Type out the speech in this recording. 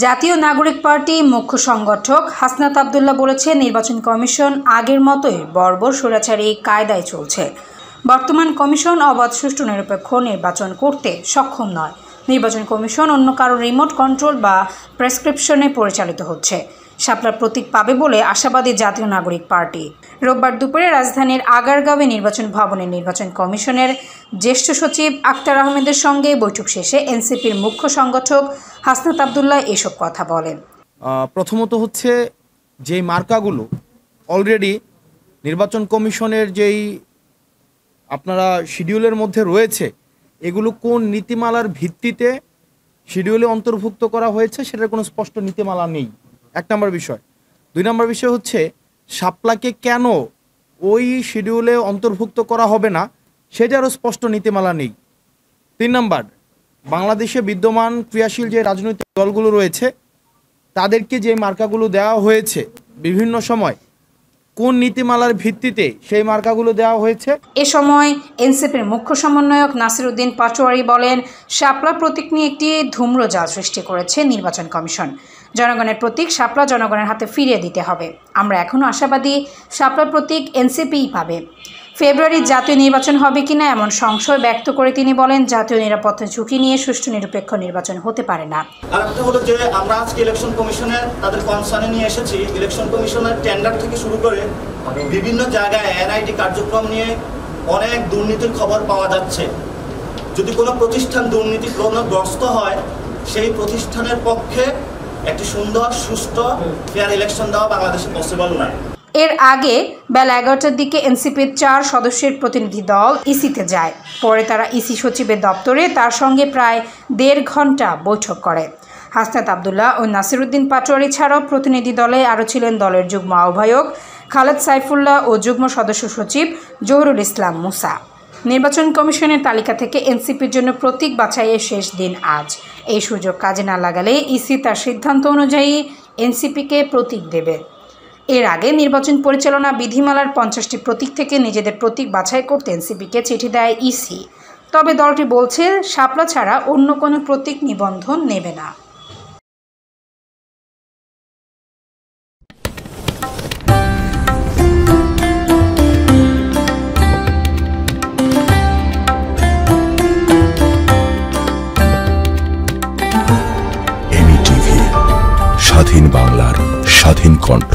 জাতীয় নাগরিক পার্টি মুখ্য সংগঠক হাসনাত আব্দুল্লাহ বলেছেন, নির্বাচন কমিশন আগের মতোই বর্বর স্বৈরাচারী কায়দায় চলছে। বর্তমান কমিশন অবাধ, সুষ্ঠু, নিরপেক্ষ নির্বাচন করতে সক্ষম নয়। নির্বাচন কমিশন অন্য কারো রিমোট কন্ট্রোল বা প্রেসক্রিপশনে পরিচালিত হচ্ছে। শাপলার প্রতীক পাবে বলে আশাবাদী জাতীয় নাগরিক পার্টি। রোববার দুপুরে রাজধানীর আগারগাঁওয়ে নির্বাচন ভবনে নির্বাচন কমিশনের জ্যেষ্ঠ সচিব আক্তার আহমেদের সঙ্গে বৈঠক শেষে এনসিপির মুখ্য সংগঠক হাসনাত আব্দুল্লাহ এসব কথা বলেন। প্রথমত হচ্ছে যেই মার্কাগুলো অলরেডি নির্বাচন কমিশনের যেই আপনারা শিডিউলের মধ্যে রয়েছে, এগুলো কোন নীতিমালার ভিত্তিতে শিডিউলে অন্তর্ভুক্ত করা হয়েছে সেটার কোনো স্পষ্ট নীতিমালা নেই, এক নম্বর বিষয়। দুই নম্বর বিষয় হচ্ছে শাপলাকে কেন ওই শিডিউলে অন্তর্ভুক্ত করা হবে না সেটারও স্পষ্ট নীতিমালা নেই। তিন নম্বর, বাংলাদেশে বিদ্যমান ক্রিয়াশীল যে রাজনৈতিক দলগুলো রয়েছে তাদেরকে যে মার্কাগুলো দেওয়া হয়েছে বিভিন্ন সময়, কোন নীতিমালার ভিত্তিতে সেই মার্কাগুলো দেওয়া হয়েছে। এ সময় এনসিপির মুখ্য সমন্বয়ক নাসিরউদ্দিন পাটোয়ারি বলেন, শাপলা প্রতীক নিয়ে একটি ধূম্রজাল সৃষ্টি করেছে নির্বাচন কমিশন। জনগণের প্রতীক শাপলা জনগণের হাতে ফিরিয়ে দিতে হবে। আমরা এখনও আশাবাদী শাপলা প্রতীক এনসিপিই পাবে। ফেব্রুয়ারির জাতীয় নির্বাচন হবে কিনা এমন সংশয় ব্যক্ত করে তিনি বলেন, জাতীয় নিরাপত্তা ঝুঁকি নিয়ে সুষ্ঠু নিরপেক্ষ নির্বাচন হতে পারে না। আরেকটা হলো যে আমরা আজকে ইলেকশন কমিশনের তাদের কনসার্নে নিয়ে এসেছি। ইলেকশন কমিশনের টেন্ডার থেকে শুরু করে বিভিন্ন জায়গায় এনআইডি কার্যক্রম নিয়ে অনেক দুর্নীতির খবর পাওয়া যাচ্ছে। যদি কোনো প্রতিষ্ঠান দুর্নীতিগ্রস্ত হয়, সেই প্রতিষ্ঠানের পক্ষে একটি সুন্দর, সুষ্ঠু, ফেয়ার ইলেকশন দেওয়া বাংলাদেশে পসিবল নয়। এর আগে বেলা 11টার দিকে এনসিপির 4 সদস্যের প্রতিনিধি দল ইসিতে যায়। পরে তারা ইসি সচিবের দপ্তরে তার সঙ্গে প্রায় 1.5 ঘন্টা বৈঠক করে। হাসনাত আব্দুল্লাহ ও নাসিরউদ্দিন পাটোয়ারি ছাড়াও প্রতিনিধি দলে আরও ছিলেন দলের যুগ্ম আহ্বায়ক খালেদ সাইফুল্লাহ ও যুগ্ম সদস্য সচিব জহুরুল ইসলাম মুসা। নির্বাচন কমিশনের তালিকা থেকে এনসিপির জন্য প্রতীক বাছাইয়ের শেষ দিন আজ। এই সুযোগ কাজে না লাগালে ইসি তার সিদ্ধান্ত অনুযায়ী এনসিপিকে প্রতীক দেবে। এর আগে নির্বাচন পরিচালনা বিধিমালার 50টি প্রতীক থেকে নিজেদের প্রতীক বাছাই করতে এনসিপিকে চিঠি দেয় ইসি। তবে দলটি বলছে শাপলা ছাড়া অন্য কোনো প্রতীক নিবন্ধন নেবে না। স্বাধীন বাংলার স্বাধীন কণ্ঠ।